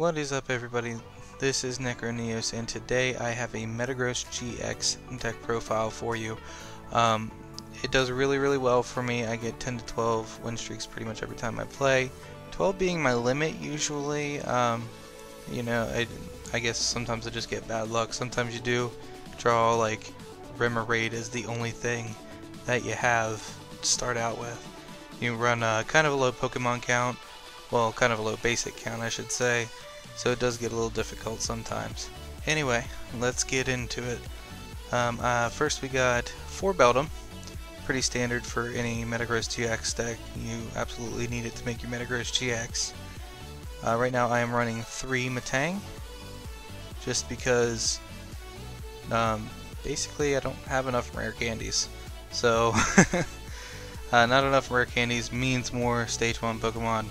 What is up, everybody? This is Necroneos, and today I have a Metagross GX deck profile for you. It does really well for me. I get 10 to 12 win streaks pretty much every time I play. 12 being my limit usually. You know, I guess sometimes I just get bad luck. Sometimes you do draw like Remoraid is the only thing that you have to start out with. You run kind of a low Pokemon count. Well, kind of a low basic count, I should say, so it does get a little difficult sometimes. Anyway, let's get into it. First we got 4 Beldum, pretty standard for any Metagross GX deck. You absolutely need it to make your Metagross GX. Right now I am running 3 Metang, just because basically I don't have enough rare candies. So, not enough rare candies means more Stage 1 Pokemon.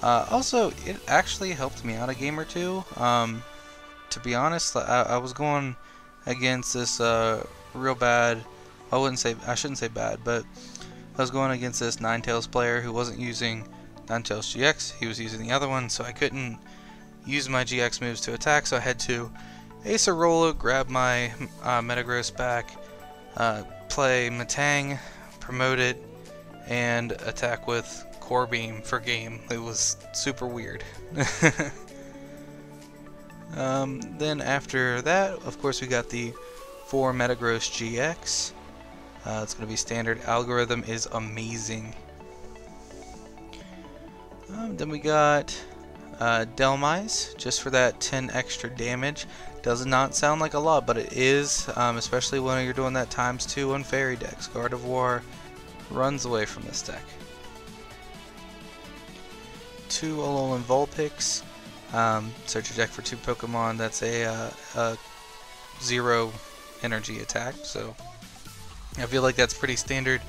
Also, it actually helped me out a game or two. To be honest, I was going against this real bad. I shouldn't say bad, but I was going against this Ninetales player who wasn't using Ninetales GX. He was using the other one, so I couldn't use my GX moves to attack. So I had to Acerola, grab my Metagross back, play Metang, promote it, and attack with Core Beam for game. It was super weird. Then after that, of course, we got the 4 Metagross GX. It's going to be standard. Algorithm is amazing. Then we got Delmise, just for that 10 extra damage. Does not sound like a lot, but it is, especially when you're doing that ×2 on fairy decks. Gardevoir runs away from this deck. 2 Alolan Vulpix. Search your deck for 2 Pokemon. That's a 0 energy attack, so I feel like that's pretty standard.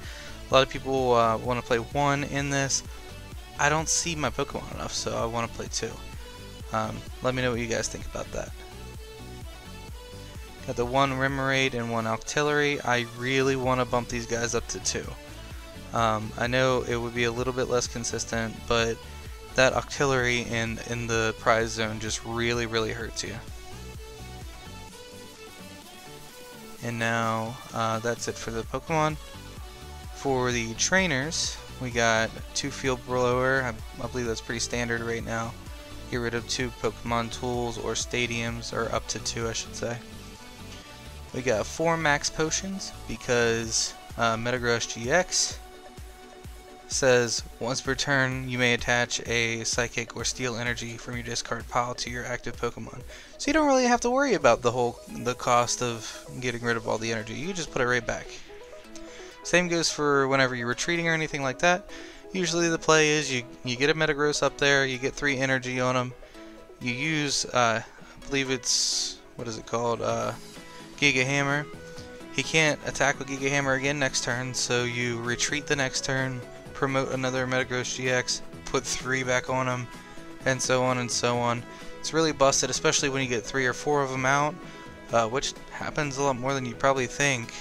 A lot of people want to play 1 in this. I don't see my Pokemon enough, so I want to play 2. Let me know what you guys think about that. Got the 1 Remoraid and 1 Octillery. I really want to bump these guys up to 2. I know it would be a little bit less consistent, but that Octillery in the prize zone just really hurts you. And now that's it for the Pokemon. For the trainers, we got 2 Field Blower. I believe that's pretty standard right now. Get rid of 2 Pokemon tools or stadiums, or up to 2 I should say. We got 4 Max Potions because Metagross GX says once per turn you may attach a Psychic or Steel Energy from your discard pile to your active Pokemon. So you don't really have to worry about the cost of getting rid of all the energy. You just put it right back. Same goes for whenever you're retreating or anything like that. Usually the play is you get a Metagross up there, you get 3 energy on them. You use, I believe it's, what is it called, Giga Hammer. He can't attack with Giga Hammer again next turn, so you retreat the next turn, promote another Metagross GX, put 3 back on him, and so on and so on. It's really busted, especially when you get 3 or 4 of them out, which happens a lot more than you probably think.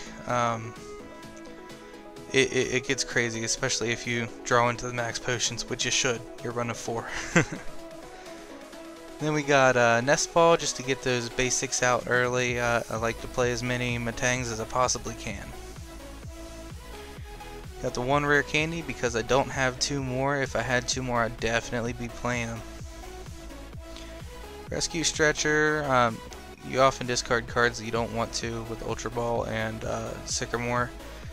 It gets crazy, especially if you draw into the max potions, which you should. You're running 4. Then we got Nest Ball, just to get those basics out early. I like to play as many Metangs as I possibly can. Got the 1 rare candy because I don't have 2 more. If I had 2 more, I'd definitely be playing them. Rescue Stretcher. You often discard cards that you don't want to with Ultra Ball and Sycamore,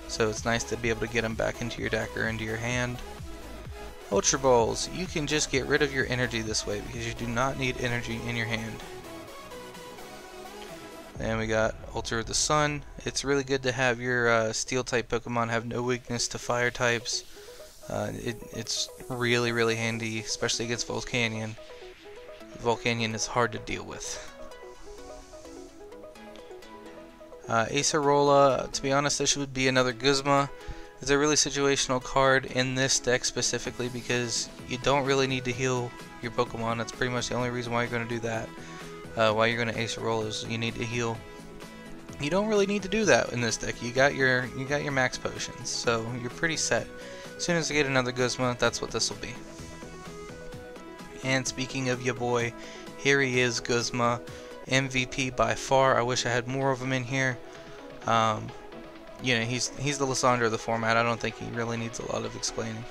so it's nice to be able to get them back into your deck or into your hand. Ultra Balls. You can just get rid of your energy this way because you do not need energy in your hand. And we got Ultra of the Sun. It's really good to have your Steel type Pokemon have no weakness to Fire types. It's really handy, especially against Volcanion. Volcanion is hard to deal with. Acerola, to be honest, this would be another Guzma. It's a really situational card in this deck specifically because you don't really need to heal your Pokemon. That's pretty much the only reason why you're going to do that. Why you're going to Acerola is you need to heal. You don't really need to do that in this deck. You got your max potions, so you're pretty set. As soon as I get another Guzma, that's what this will be. And speaking of your boy, Here he is, Guzma, MVP by far. I wish I had more of him in here. You know, he's the Lissandra of the format. I don't think he really needs a lot of explaining.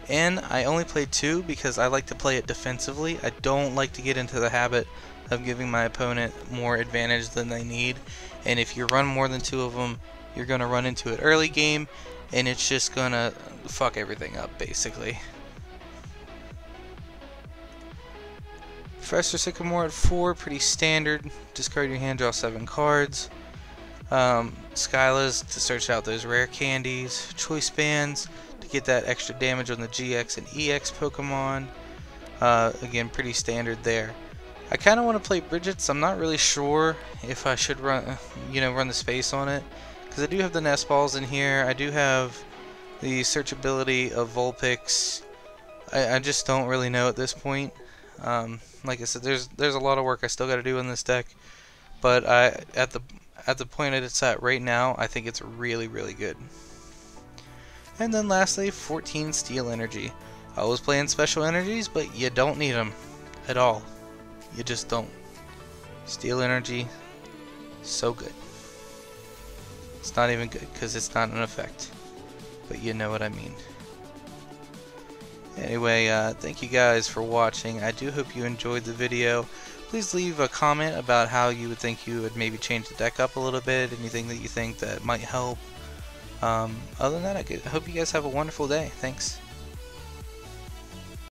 And I only played 2 because I like to play it defensively. I don't like to get into the habit of giving my opponent more advantage than they need. And if you run more than 2 of them, you're going to run into it early game, and it's just going to fuck everything up, basically. Professor Sycamore at 4, pretty standard. Discard your hand, draw 7 cards. Skylas to search out those rare candies. Choice bands to get that extra damage on the GX and EX Pokemon. Again, pretty standard there. I kind of want to play Bridget's. I'm not really sure if I should run the space on it, because I do have the Nest Balls in here. I do have the searchability of Vulpix. I just don't really know at this point. Like I said, there's a lot of work I still got to do in this deck, but at the point that it's at right now, I think it's really, really good. And then lastly, 14 Steel Energy. I was playing special energies, but you don't need them at all. You just don't. Steel Energy, so good. It's not even good because it's not an effect, but you know what I mean. Anyway, thank you guys for watching. I do hope you enjoyed the video. Please leave a comment about how you would think you would maybe change the deck up a little bit, anything that you think that might help. Other than that, I hope you guys have a wonderful day. Thanks.